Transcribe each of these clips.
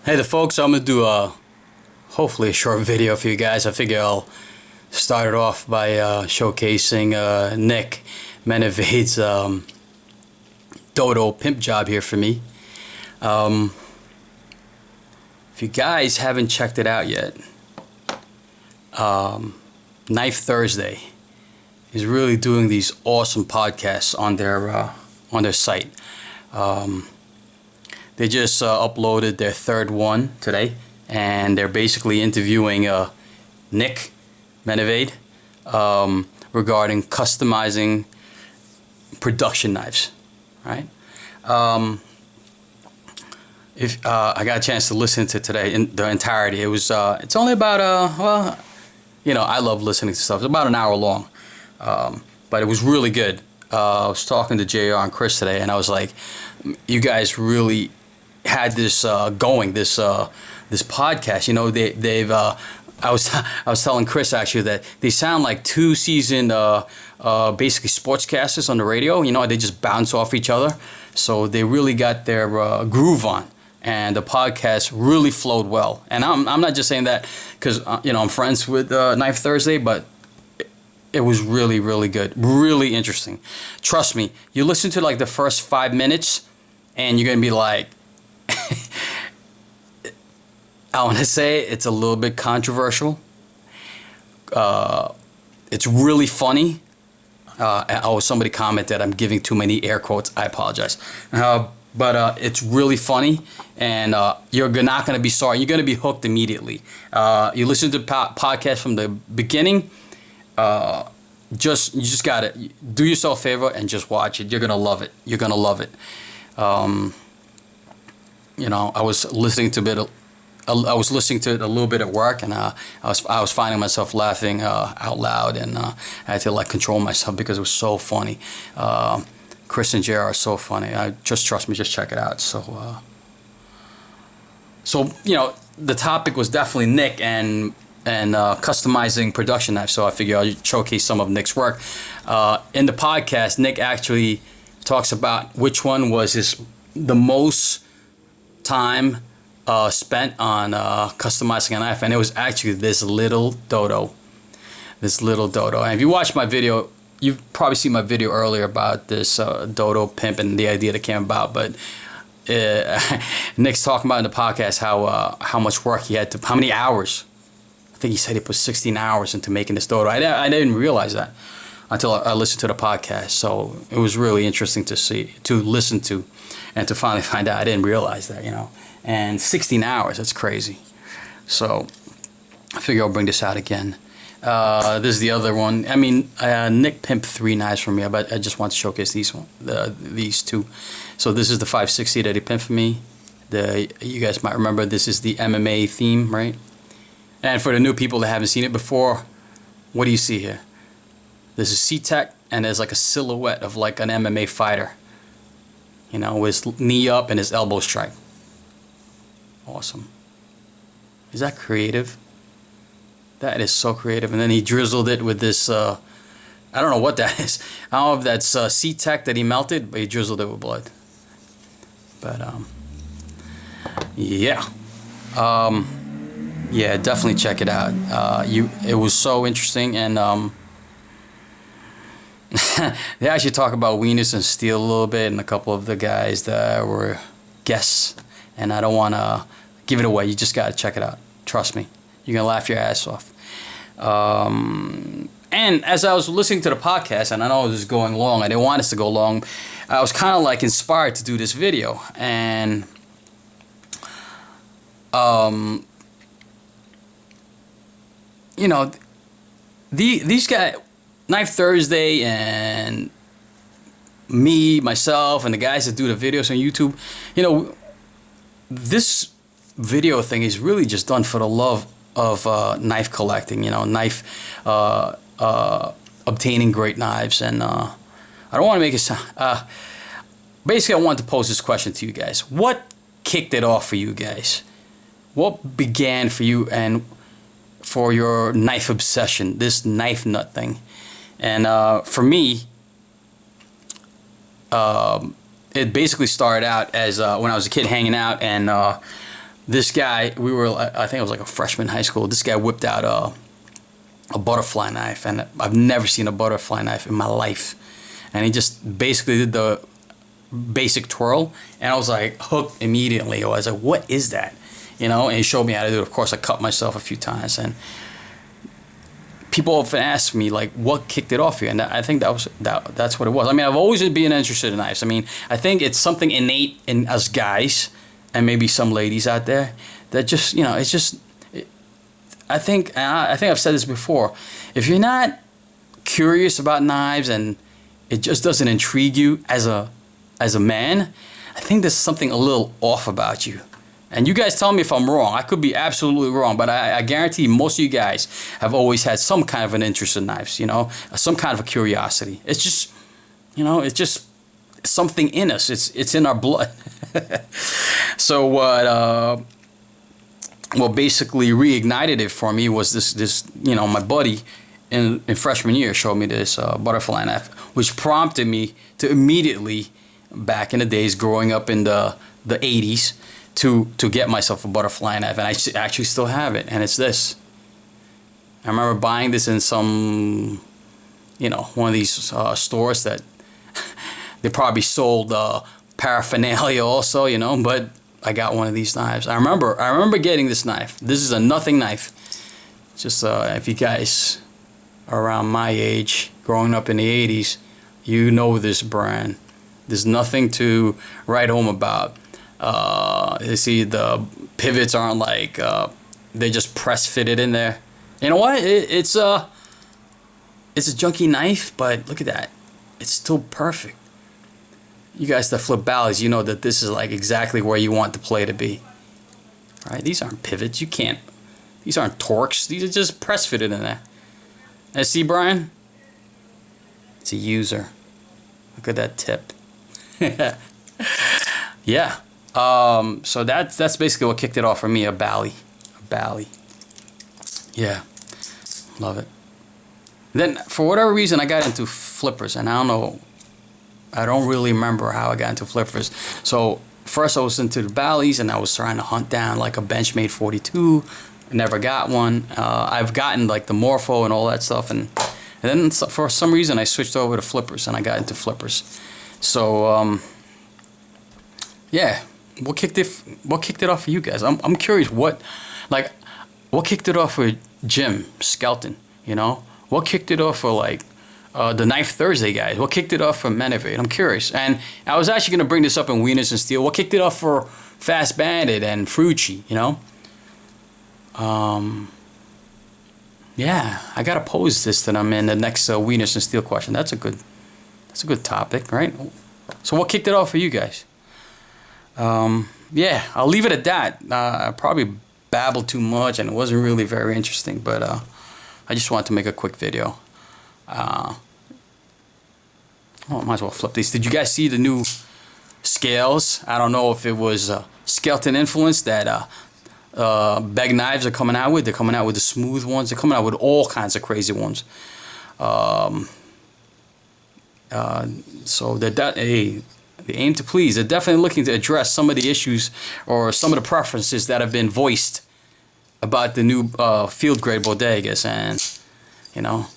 Hey, the folks, I'm gonna do hopefully a short video for you guys. I figure I'll start it off by showcasing Nick Menevade's dodo pimp job here for me. If you guys haven't checked it out yet, Knife Thursday is really doing these awesome podcasts on their site. They just uploaded their third one today, and they're basically interviewing Nick Menevade regarding customizing production knives, right? If I got a chance to listen to today in the entirety, it's only about I love listening to stuff. It's about an hour long, but it was really good. I was talking to JR and Chris today, and I was like, you guys really had this going, this podcast. You know, they've I was telling Chris actually that they sound like two seasoned basically sportscasters on the radio. You know, they just bounce off each other, so they really got their groove on, and the podcast really flowed well. And I'm not just saying that because I'm friends with Knife Thursday, but it was really, really good, really interesting. Trust me, you listen to like the first 5 minutes, and you're gonna be like, I want to say it's a little bit controversial. It's really funny. Somebody commented I'm giving too many air quotes. I apologize. But it's really funny, and you're not going to be sorry. You're going to be hooked immediately. You listen to the podcast from the beginning. You just got to do yourself a favor and just watch it. You're going to love it. You're going to love it. I was listening to it a little bit at work, and I was finding myself laughing out loud, and I had to like control myself because it was so funny. Chris and JR are so funny. Trust me, just check it out. So the topic was definitely Nick and customizing production knives. So I figured I'll showcase some of Nick's work. In the podcast, Nick actually talks about which one was the most time spent on customizing a knife, and it was actually this little dodo. And if you watch my video, you've probably seen my video earlier about this dodo pimp and the idea that came about. But Nick's talking about in the podcast how much work he had to, how many hours. I think he said he put 16 hours into making this dodo. I didn't realize that until I listened to the podcast. So it was really interesting to listen to, and to finally find out. I didn't realize that, And 16 hours, that's crazy. So I figure I'll bring this out again. This is the other one. I mean, Nick pimped 3 knives for me, but I just want to showcase these two. So this is the 560 that he pimped for me. You guys might remember this is the MMA theme, right? And for the new people that haven't seen it before, what do you see here? This is C-Tech, and there's like a silhouette of like an MMA fighter, with his knee up and his elbow strike. Awesome. Is that creative? That is so creative. And then he drizzled it with this, I don't know what that is. I don't know if that's C-Tech that he melted, but he drizzled it with blood. But, yeah. Yeah, definitely check it out. It was so interesting, and they actually talk about Weenus and Steel a little bit, and a couple of the guys that were guests. And I don't want to give it away. You just got to check it out. Trust me. You're going to laugh your ass off. And as I was listening to the podcast, and I know it was going long, I didn't want us to go long, I was kind of like inspired to do this video. And these guys, Knife Thursday and myself, and the guys that do the videos on YouTube, this video thing is really just done for the love of knife collecting, knife obtaining great knives. And I don't want to make it sound basically I wanted to pose this question to you guys. What kicked it off for you guys? What began for you and for your knife obsession, this knife nut thing? And for me, it basically started out as when I was a kid hanging out, and this guy, I think it was like a freshman in high school. This guy whipped out a butterfly knife, and I've never seen a butterfly knife in my life. And he just basically did the basic twirl, and I was like hooked immediately. I was like, what is that? You know, and he showed me how to do it. Of course, I cut myself a few times, and people often ask me like, what kicked it off for you? And I think that's what it was. I mean, I've always been interested in knives. I mean, I think it's something innate in us guys, and maybe some ladies out there, that just, you know, it's just, I think I've said this before. If you're not curious about knives and it just doesn't intrigue you as a man, I think there's something a little off about you. And you guys tell me if I'm wrong. I could be absolutely wrong, but I guarantee most of you guys have always had some kind of an interest in knives, you know, some kind of a curiosity. It's just, you know, it's just something in us. It's in our blood. So what basically reignited it for me was this you know, my buddy in freshman year showed me this butterfly knife, which prompted me to immediately, back in the days growing up in the 80s, to get myself a butterfly knife, and I actually still have it, and it's this. I remember buying this in some, you know, one of these stores that they probably sold paraphernalia also, you know, but I got one of these knives. I remember getting this knife. This is a nothing knife. Just if you guys are around my age, growing up in the 80s, you know this brand. There's nothing to write home about. You see, the pivots aren't like they just press fitted in there. You know what? It's a junky knife, but look at that. It's still perfect. You guys that flip ballies, you know that this is like exactly where you want the play to be. Right? These aren't pivots. You can't. These aren't torques. These are just press fitted in there. And see, Brian? It's a user. Look at that tip. Yeah. So that's basically what kicked it off for me, a bally. Yeah. Love it. Then, for whatever reason, I got into flippers, and I don't really remember how I got into flippers. So, first I was into the ballies, and I was trying to hunt down like a Benchmade 42. I never got one. I've gotten like the Morpho and all that stuff, and then for some reason I switched over to flippers, and I got into flippers. So, yeah. What kicked it off for you guys? I'm curious what kicked it off for Jim Skelton, you know? What kicked it off for like the Knife Thursday guys? What kicked it off for Menevade? I'm curious. And I was actually gonna bring this up in Wieners and Steel. What kicked it off for Fast Bandit and Frucci, you know? Yeah, I gotta pose this to them in the next Wieners and Steel question. That's a good topic, right? So what kicked it off for you guys? Yeah, I'll leave it at that. I probably babbled too much and it wasn't really very interesting, but I just wanted to make a quick video. I might as well flip these. Did you guys see the new scales? I don't know if it was Skelton influence that Beg Knives are coming out with. They're coming out with the smooth ones. They're coming out with all kinds of crazy ones. So they aim to please. They're definitely looking to address some of the issues or some of the preferences that have been voiced about the new field grade bodegas. And, you know,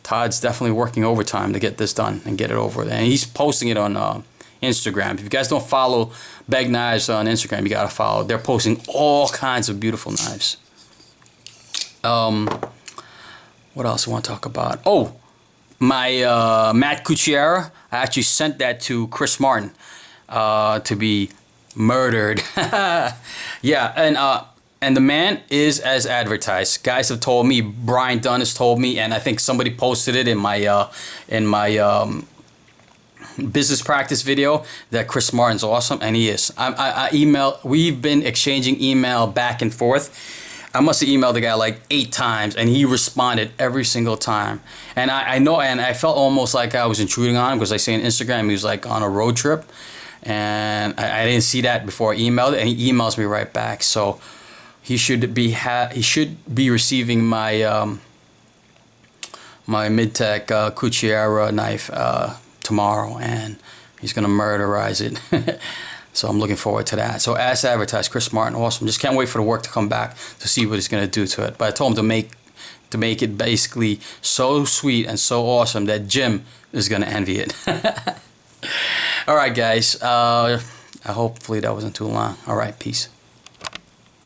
Todd's definitely working overtime to get this done and get it over. And he's posting it on Instagram. If you guys don't follow Beg Knives on Instagram, you gotta follow. They're posting all kinds of beautiful knives. What else I want to talk about? Oh, my Matt Cucchiara. I actually sent that to Chris Martin to be murdered. Yeah, and the man is as advertised. Guys have told me. Brian Dunn has told me, and I think somebody posted it in my business practice video that Chris Martin's awesome, and he is. We've been exchanging email back and forth. I must have emailed the guy like 8 times, and he responded every single time. And I know, and I felt almost like I was intruding on him because I see on Instagram he was like on a road trip, and I didn't see that before I emailed it, and he emails me right back. So he should be receiving my my Midtech Cucchiara knife tomorrow, and he's gonna murderize it. So I'm looking forward to that. So as advertised, Chris Martin, awesome. Just can't wait for the work to come back to see what it's gonna do to it. But I told him to make it basically so sweet and so awesome that Jim is gonna envy it. All right, guys. Hopefully that wasn't too long. All right, peace.